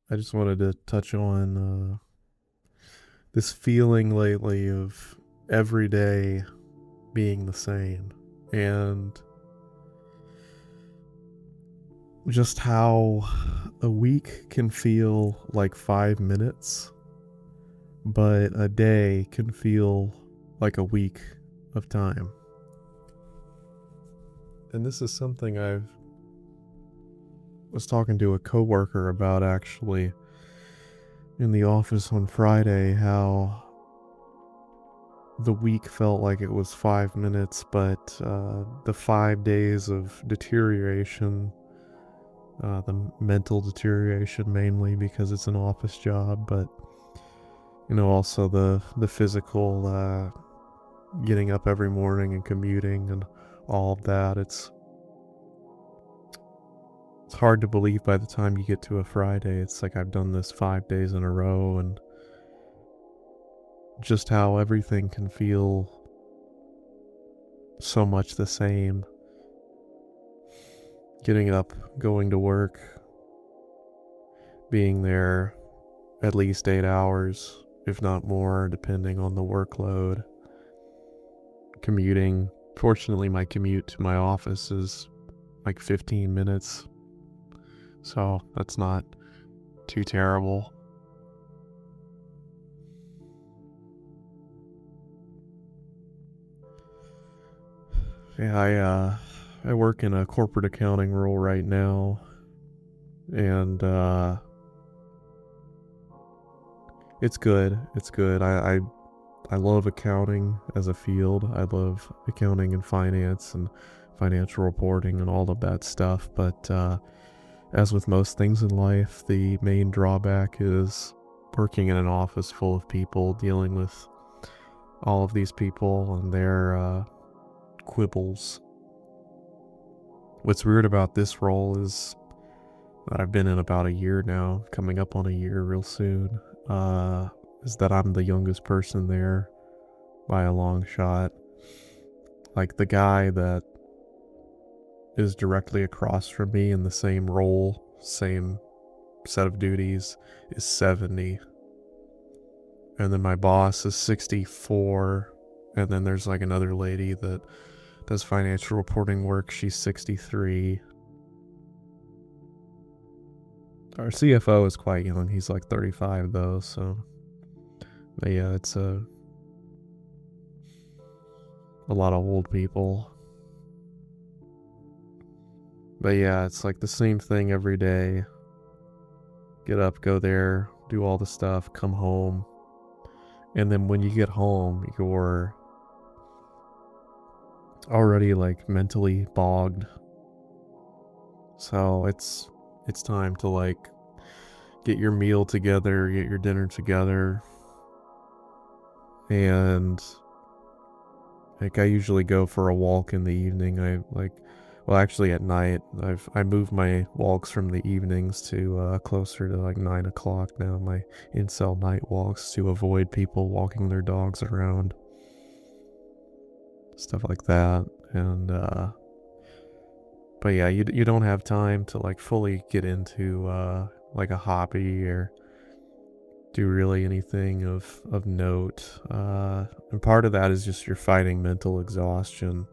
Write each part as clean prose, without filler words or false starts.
I just wanted to touch on this feeling lately of every day being the same and just how a week can feel like 5 minutes, but a day can feel like a week of time. And this is something I was talking to a coworker about actually in the office on Friday, how the week felt like it was 5 minutes, but the 5 days of deterioration, the mental deterioration mainly because it's an office job, but also the physical, getting up every morning and commuting and all of that. It's hard to believe by the time you get to a Friday. It's like I've done this 5 days in a row, and just how everything can feel so much the same. Getting up, going to work, being there at least 8 hours, if not more, depending on the workload. Commuting. Fortunately, my commute to my office is like 15 minutes, so that's not too terrible. Yeah, I work in a corporate accounting role right now, and it's good. It's good. I love accounting as a field. I love accounting and finance and financial reporting and all of that stuff. But as with most things in life, the main drawback is working in an office full of people, dealing with all of these people and their quibbles. What's weird about this role is that I've been in about a year now, coming up on a year real soon, is that I'm the youngest person there by a long shot. Like the guy that is directly across from me in the same role, same set of duties, is 70. And then my boss is 64. And then there's like another lady that does financial reporting work. She's 63. Our CFO is quite young. He's like 35 though, so but yeah, it's a lot of old people. But yeah, it's like the same thing every day. Get up, go there, do all the stuff, come home. And then when you get home, you're already like mentally bogged. So it's time to like get your meal together, get your dinner together. And like I usually go for a walk in the evening. Well, actually at night. I moved my walks from the evenings to closer to like 9 o'clock now. My in-cell night walks to avoid people walking their dogs around, stuff like that. And but yeah, you don't have time to like fully get into like a hobby or do really anything of note. And part of that is just you're fighting mental exhaustion.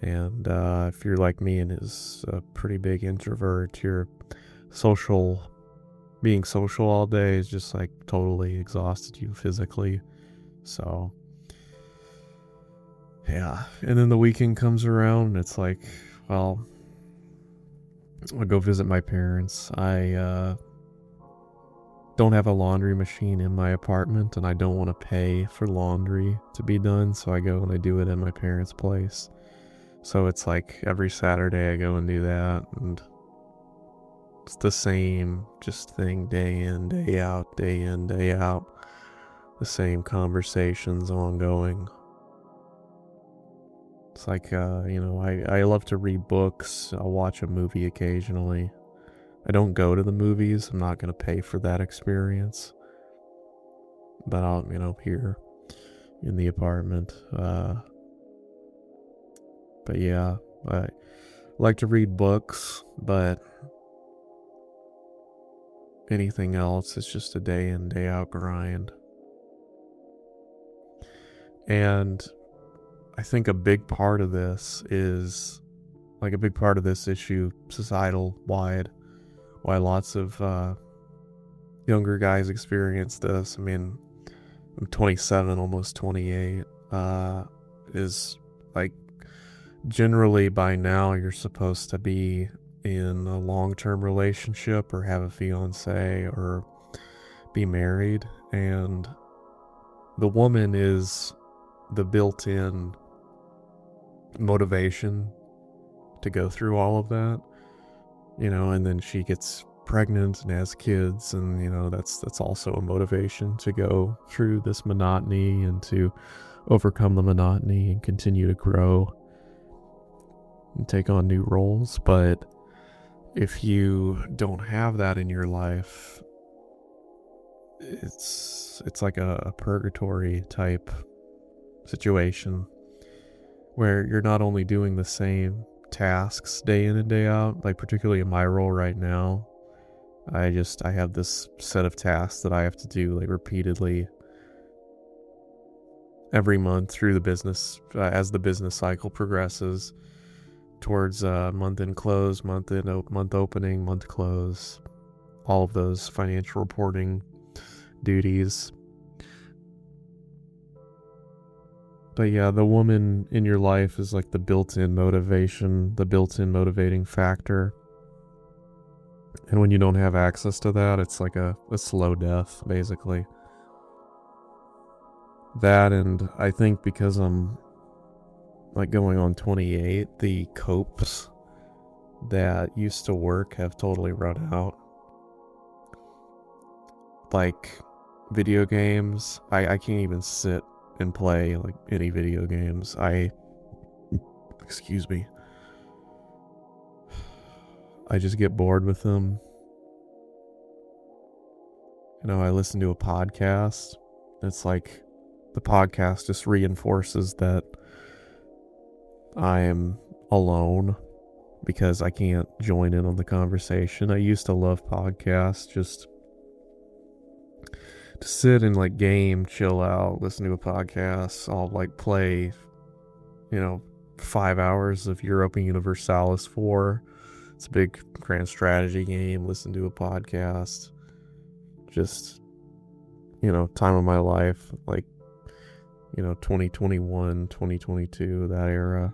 And if you're like me and is a pretty big introvert, you're social being social all day is just like totally exhausted you physically. So yeah. And then the weekend comes around and it's like, well, I'll go visit my parents. I don't have a laundry machine in my apartment and I don't want to pay for laundry to be done, so I go and I do it in my parents' place. So it's like every Saturday I go and do that, and it's the same just thing day in, day out, day in, day out. The same conversations ongoing. It's like, I love to read books. I'll watch a movie occasionally. I don't go to the movies. I'm not going to pay for that experience. But I'll, here in the apartment. But yeah, I like to read books, but anything else. It's just a day in, day out grind. And I think a big part of this is, like, a big part of this issue, societal wide, why lots of younger guys experience this. I mean, I'm 27, almost 28, is like, generally by now you're supposed to be in a long-term relationship or have a fiance or be married, and the woman is the built-in motivation to go through all of that, and then she gets pregnant and has kids, and that's also a motivation to go through this monotony and to overcome the monotony and continue to grow and take on new roles. But if you don't have that in your life, it's like a purgatory type situation where you're not only doing the same tasks day in and day out, like particularly in my role right now, I have this set of tasks that I have to do like repeatedly every month through the business, as the business cycle progresses towards month end close, month opening, month close, all of those financial reporting duties. But yeah, the woman in your life is like the built-in motivation, the built-in motivating factor. And when you don't have access to that, it's like a slow death, basically. That, and I think because I'm like going on 28, the copes that used to work have totally run out. Like video games, I can't even sit and play like any video games. Excuse me. I just get bored with them. I listen to a podcast. It's like the podcast just reinforces that I am alone because I can't join in on the conversation. I used to love podcasts, just to sit and like game, chill out, listen to a podcast. I'll like play, 5 hours of Europa Universalis 4. It's a big grand strategy game. Listen to a podcast. Just, time of my life, like, 2021, 2022, that era.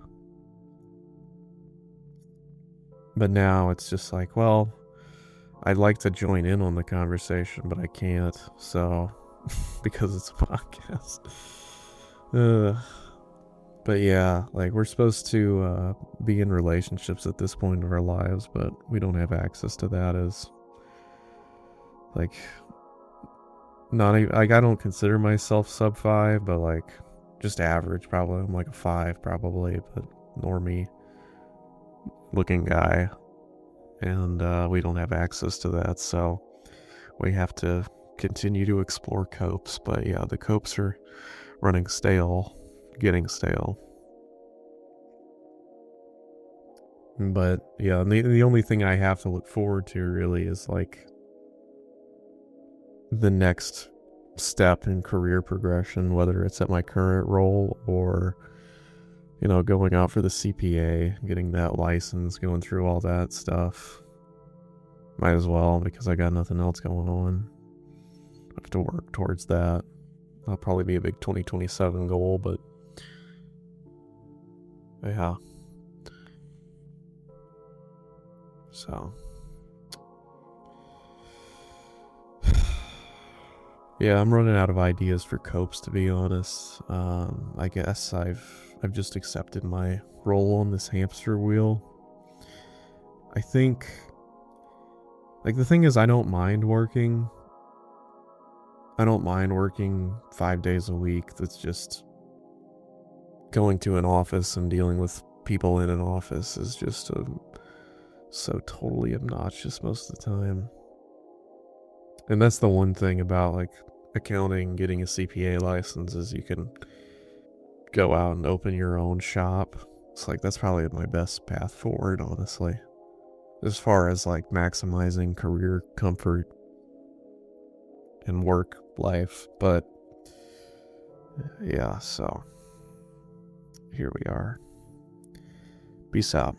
But now it's just like, well, I'd like to join in on the conversation, but I can't, so, because it's a podcast. But yeah, like, we're supposed to be in relationships at this point of our lives, but we don't have access to that as, like, not even, like, I don't consider myself sub 5, but like, just average, probably. I'm like a 5, probably, but normie looking guy. And we don't have access to that, so we have to continue to explore copes. But yeah, the copes are running stale, getting stale. But yeah, the only thing I have to look forward to really is like the next step in career progression, whether it's at my current role or going out for the CPA, getting that license, going through all that stuff. Might as well, because I got nothing else going on. I have to work towards that. That'll probably be a big 2027 goal, but yeah. So yeah, I'm running out of ideas for copes, to be honest. I guess I've just accepted my role on this hamster wheel. I think, like, the thing is, I don't mind working. I don't mind working 5 days a week. That's just going to an office and dealing with people in an office is just so totally obnoxious most of the time. And that's the one thing about like accounting, getting a CPA license, is you can go out and open your own shop. It's like, that's probably my best path forward, honestly, as far as like maximizing career comfort and work life. But yeah, so here we are. Peace out.